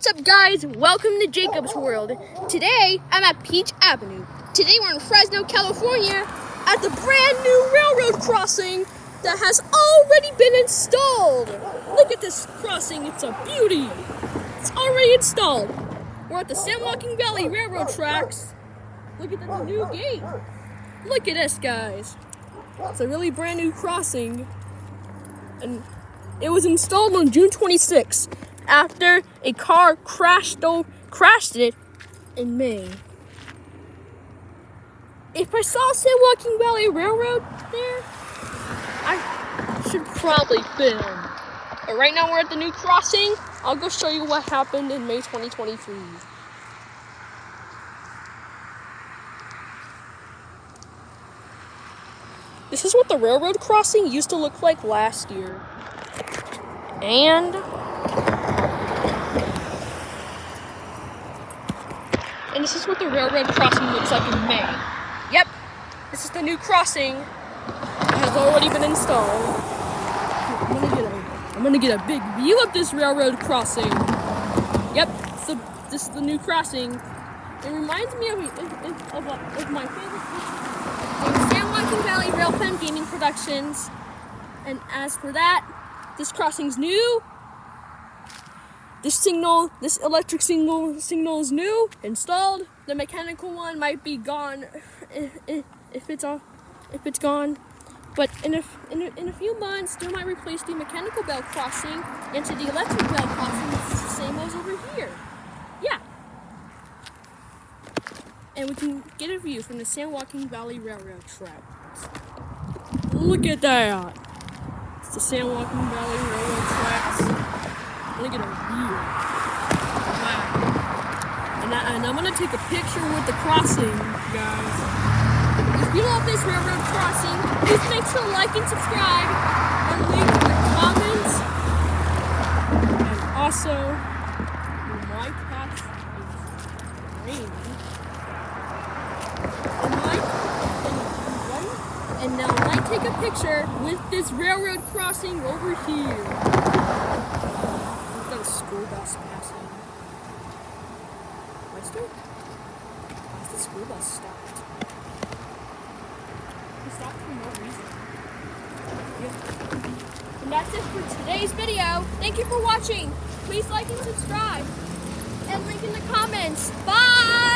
What's up, guys? Welcome to Jacob's World. Today, I'm at Peach Avenue. Today, we're in Fresno, California at the brand new railroad crossing that has already been installed. Look at this crossing. It's a beauty. It's already installed. We're at the San Joaquin Valley Railroad tracks. Look at the new gate. Look at this, guys. It's a really brand new crossing. And it was installed on June 26th after a car crashed it in May. If I saw San Joaquin Valley Railroad there, I should probably film. But right now we're at the new crossing. I'll go show you what happened in May 2023. This is what the railroad crossing used to look like last year. And this is what the railroad crossing looks like in May. Yep, this is the new crossing. It has already been installed. I'm gonna get a big view of this railroad crossing. Yep, so this is the new crossing. It reminds me of my favorite San Joaquin Valley Railpen Gaming Productions. And as for that, this crossing's new. This electric signal is new, installed. The mechanical one might be gone if it's gone. But in a few months, they might replace the mechanical bell crossing into the electric bell crossing. It's the same as over here. Yeah. And we can get a view from the San Joaquin Valley Railroad tracks. Look at that. It's the San Joaquin Valley Railroad tracks. Look at a view. Wow. And I'm gonna take a picture with the crossing, guys. If you love this railroad crossing, please make sure to like and subscribe and leave your comments. And also, my cat is raining. And now I take a picture with this railroad crossing over here. We've got a school bus passing. Why is the school bus stopped? It stopped for no reason. Yep. And that's it for today's video. Thank you for watching. Please like and subscribe. And link in the comments. Bye!